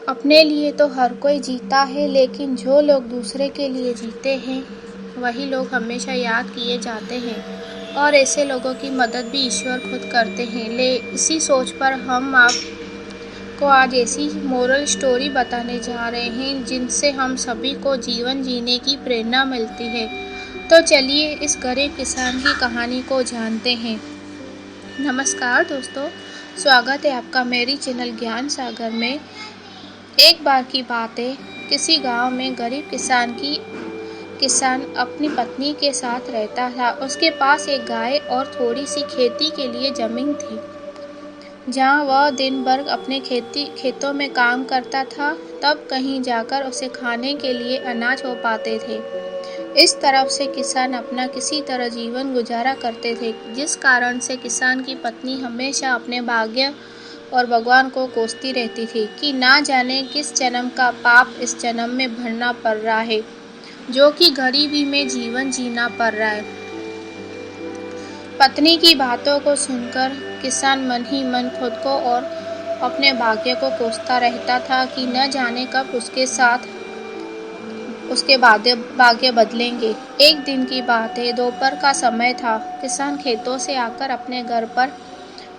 अपने लिए तो हर कोई जीता है, लेकिन जो लोग दूसरे के लिए जीते हैं वही लोग हमेशा याद किए जाते हैं और ऐसे लोगों की मदद भी ईश्वर खुद करते हैं। इसी सोच पर हम आपको आज ऐसी मोरल स्टोरी बताने जा रहे हैं जिनसे हम सभी को जीवन जीने की प्रेरणा मिलती है। तो चलिए इस गरीब किसान की कहानी को जानते हैं। नमस्कार दोस्तों, स्वागत है आपका मेरी चैनल ज्ञान सागर में। एक बार की बात है, किसी गांव में गरीब किसान अपनी पत्नी के साथ रहता था। उसके पास एक गाय और थोड़ी सी खेती के लिए जमीन थी, जहां वह दिन भर अपने खेतों में काम करता था। तब कहीं जाकर उसे खाने के लिए अनाज हो पाते थे। इस तरफ से किसान अपना किसी तरह जीवन गुजारा करते थे, जिस कारण से किसान की पत्नी हमेशा अपने भाग्य और भगवान को कोसती रहती थी कि ना जाने किस जन्म का पाप इस जन्म में भरना पड़ रहा है, जो कि गरीबी में जीवन जीना पड़ रहा है। पत्नी की बातों को सुनकर किसान मन ही मन खुद को और अपने भाग्य को कोसता रहता था कि न जाने कब उसके भाग्य बदलेंगे। एक दिन की बात है, दोपहर का समय था। किसान खेतों से आकर अपने घर पर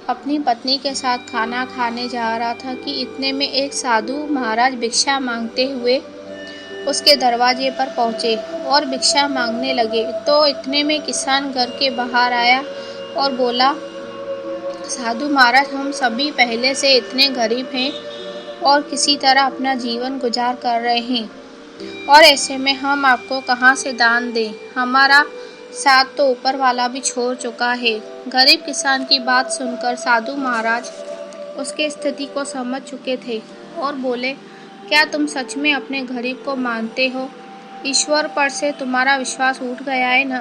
अपनी पत्नी के साथ खाना खाने जा रहा था कि इतने में एक साधु महाराज भिक्षा मांगते हुए उसके दरवाजे पर पहुंचे और भिक्षा मांगने लगे। तो इतने में किसान घर के बाहर आया और बोला, साधु महाराज, हम सभी पहले से इतने गरीब हैं और किसी तरह अपना जीवन गुजार कर रहे हैं, और ऐसे में हम आपको कहाँ से दान दें? हमारा साथ तो ऊपर वाला भी छोड़ चुका है। गरीब किसान की बात सुनकर साधु महाराज उसके स्थिति को समझ चुके थे और बोले, क्या तुम सच में अपने गरीब को मानते हो? ईश्वर पर से तुम्हारा विश्वास उठ गया है न?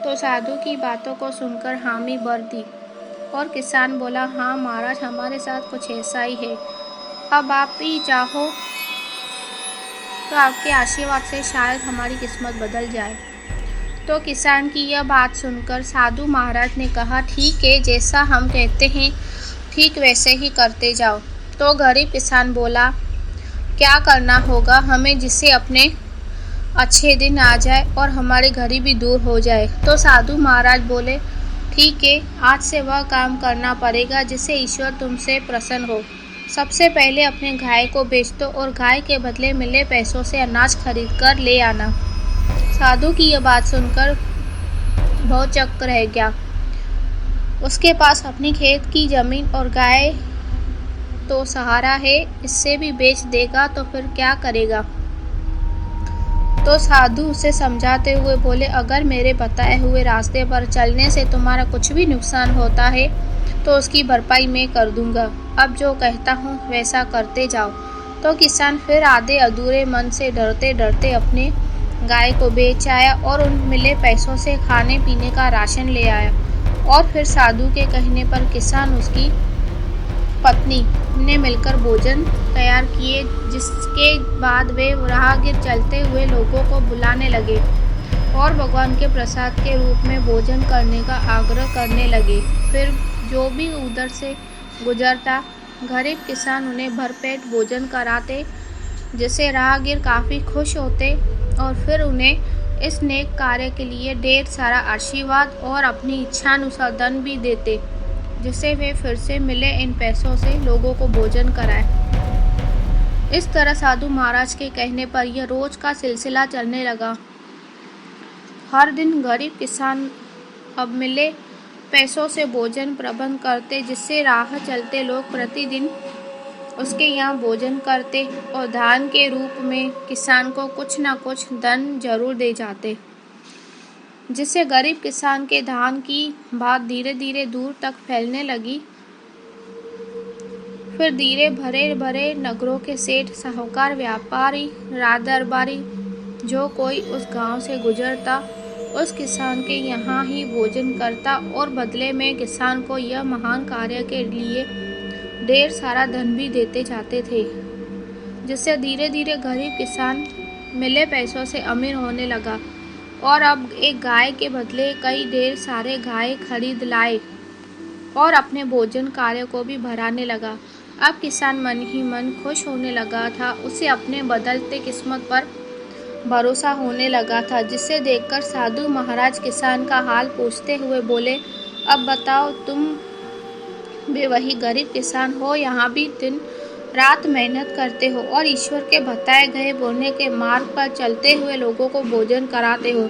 तो साधु की बातों को सुनकर हामी भर दी और किसान बोला, हाँ महाराज, हमारे साथ कुछ ऐसा ही है। अब आप ही चाहो तो आपके आशीर्वाद से शायद हमारी किस्मत बदल जाए। तो किसान की यह बात सुनकर साधु महाराज ने कहा, ठीक है, जैसा हम कहते हैं ठीक वैसे ही करते जाओ। तो गरीब किसान बोला, क्या करना होगा हमें, जिससे अपने अच्छे दिन आ जाए और हमारी गरीबी दूर हो जाए? तो साधु महाराज बोले, ठीक है, आज से वह काम करना पड़ेगा जिससे ईश्वर तुमसे प्रसन्न हो। सबसे पहले अपने गाय को बेच दो और गाय के बदले मिले पैसों से अनाज खरीद कर ले आना। साधु की यह बात सुनकर बहुत चक्क रह गया। उसके पास अपनी खेत की जमीन और गाय तो सहारा है, इससे भी बेच देगा तो फिर क्या करेगा? तो साधु उसे समझाते हुए बोले, अगर मेरे बताए हुए रास्ते पर चलने से तुम्हारा कुछ भी नुकसान होता है तो उसकी भरपाई मैं कर दूंगा। अब जो कहता हूँ वैसा करते जाओ। तो किसान फिर आधे अधूरे मन से डरते डरते अपने गाय को बेच आया और उन मिले पैसों से खाने पीने का राशन ले आया। और फिर साधु के कहने पर किसान उसकी पत्नी ने मिलकर भोजन तैयार किए, जिसके बाद वे राहगीर चलते हुए लोगों को बुलाने लगे और भगवान के प्रसाद के रूप में भोजन करने का आग्रह करने लगे। फिर जो भी उधर से गुजरता, गरीब किसान उन्हें भरपेट भोजन कराते, जिससे राहगीर काफ़ी खुश होते और फिर उन्हें इस नेक कार्य के लिए ढेर सारा आशीर्वाद और अपनी इच्छानुसार धन भी देते, जिससे वे फिर से मिले इन पैसों से लोगों को भोजन कराए। इस तरह साधु महाराज के कहने पर यह रोज का सिलसिला चलने लगा। हर दिन गरीब किसान अब मिले पैसों से भोजन प्रबंध करते, जिससे राह चलते लोग प्रतिदिन उसके यहाँ भोजन करते और दान के रूप में किसान को कुछ न कुछ धन जरूर दे जाते, जिससे गरीब किसान के दान की बात धीरे धीरे दूर तक फैलने लगी। फिर धीरे भरे भरे नगरों के सेठ, साहूकार, व्यापारी, राज दरबारी, जो कोई उस गांव से गुजरता उस किसान के यहाँ ही भोजन करता और बदले में किसान को यह महान कार्य के लिए ढेर सारा धन भी देते जाते थे, जिससे धीरे धीरे गरीब किसान मिले पैसों से अमीर होने लगा और अब एक गाय के बदले कई ढेर सारे गाय खरीद लाए और अपने भोजन कार्य को भी बढ़ाने लगा। अब किसान मन ही मन खुश होने लगा था। उसे अपने बदलते किस्मत पर भरोसा होने लगा था, जिसे देखकर साधु महाराज किसान का हाल पूछते हुए बोले, अब बताओ, तुम भी वही गरीब किसान हो, यहाँ भी दिन रात मेहनत करते हो और ईश्वर के बताए गए बोलने के मार्ग पर चलते हुए लोगों को भोजन कराते हो।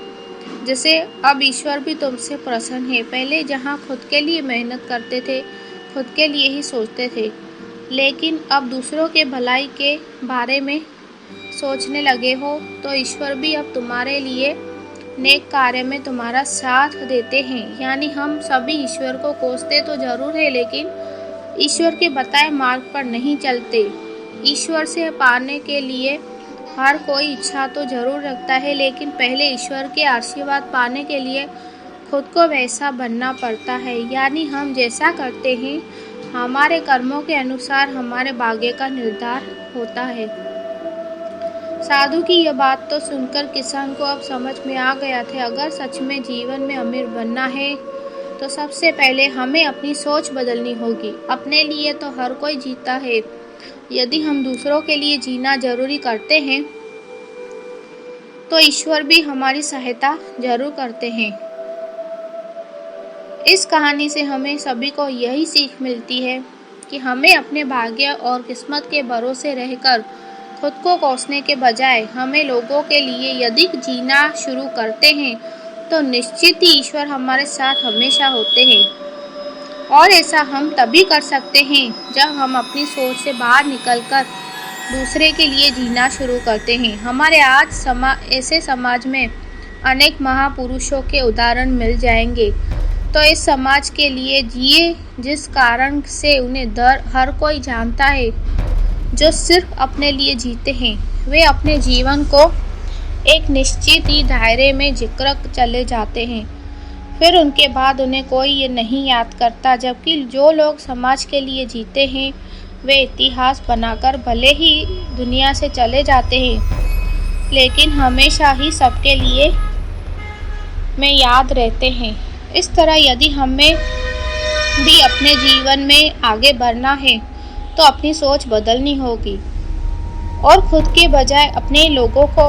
जैसे अब ईश्वर भी तुमसे प्रसन्न है। पहले जहाँ खुद के लिए मेहनत करते थे, खुद के लिए ही सोचते थे, लेकिन अब दूसरों के भलाई के बारे में सोचने लगे हो, तो ईश्वर भी अब तुम्हारे लिए नेक कार्य में तुम्हारा साथ देते हैं। यानी हम सभी ईश्वर को कोसते तो जरूर है, लेकिन ईश्वर के बताए मार्ग पर नहीं चलते। ईश्वर से पाने के लिए हर कोई इच्छा तो जरूर रखता है, लेकिन पहले ईश्वर के आशीर्वाद पाने के लिए खुद को वैसा बनना पड़ता है। यानी हम जैसा करते हैं, हमारे कर्मों के अनुसार हमारे भाग्य का निर्धार होता है। साधु की यह बात तो सुनकर किसान को अब समझ में आ गया था। अगर सच में जीवन में अमीर बनना है, तो सबसे पहले हमें अपनी सोच बदलनी होगी। अपने लिए तो हर कोई जीता है, यदि हम दूसरों के लिए जीना जरूरी करते हैं, तो ईश्वर भी हमारी सहायता जरूर करते हैं। इस कहानी से हमें सभी को यही सीख मिलती है कि हमें अपने भाग्य और किस्मत के भरोसे रहकर खुद को कोसने के बजाय हमें लोगों के लिए यदि जीना शुरू करते हैं, तो निश्चित ही ईश्वर हमारे साथ हमेशा होते हैं। और ऐसा हम तभी कर सकते हैं जब हम अपनी सोच से बाहर निकलकर दूसरे के लिए जीना शुरू करते हैं। हमारे आज ऐसे समाज में अनेक महापुरुषों के उदाहरण मिल जाएंगे। तो इस समाज के लिए जिए, जिस कारण से उन्हें हर कोई जानता है। जो सिर्फ अपने लिए जीते हैं, वे अपने जीवन को एक निश्चित ही दायरे में जिक्र चले जाते हैं, फिर उनके बाद उन्हें कोई ये नहीं याद करता। जबकि जो लोग समाज के लिए जीते हैं, वे इतिहास बनाकर भले ही दुनिया से चले जाते हैं, लेकिन हमेशा ही सबके लिए में याद रहते हैं। इस तरह यदि हमें भी अपने जीवन में आगे बढ़ना है, तो अपनी सोच बदलनी होगी और खुद के बजाय अपने लोगों को,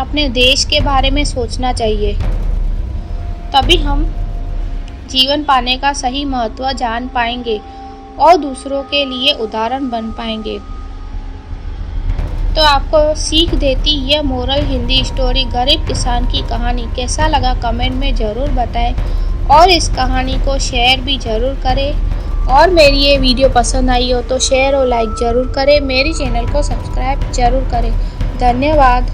अपने देश के बारे में सोचना चाहिए। तभी हम जीवन पाने का सही महत्व जान पाएंगे और दूसरों के लिए उदाहरण बन पाएंगे। तो आपको सीख देती यह मोरल हिंदी स्टोरी गरीब किसान की कहानी कैसा लगा कमेंट में ज़रूर बताएं और इस कहानी को शेयर भी ज़रूर करें। और मेरी ये वीडियो पसंद आई हो तो शेयर और लाइक ज़रूर करें। मेरी चैनल को सब्सक्राइब ज़रूर करें। धन्यवाद।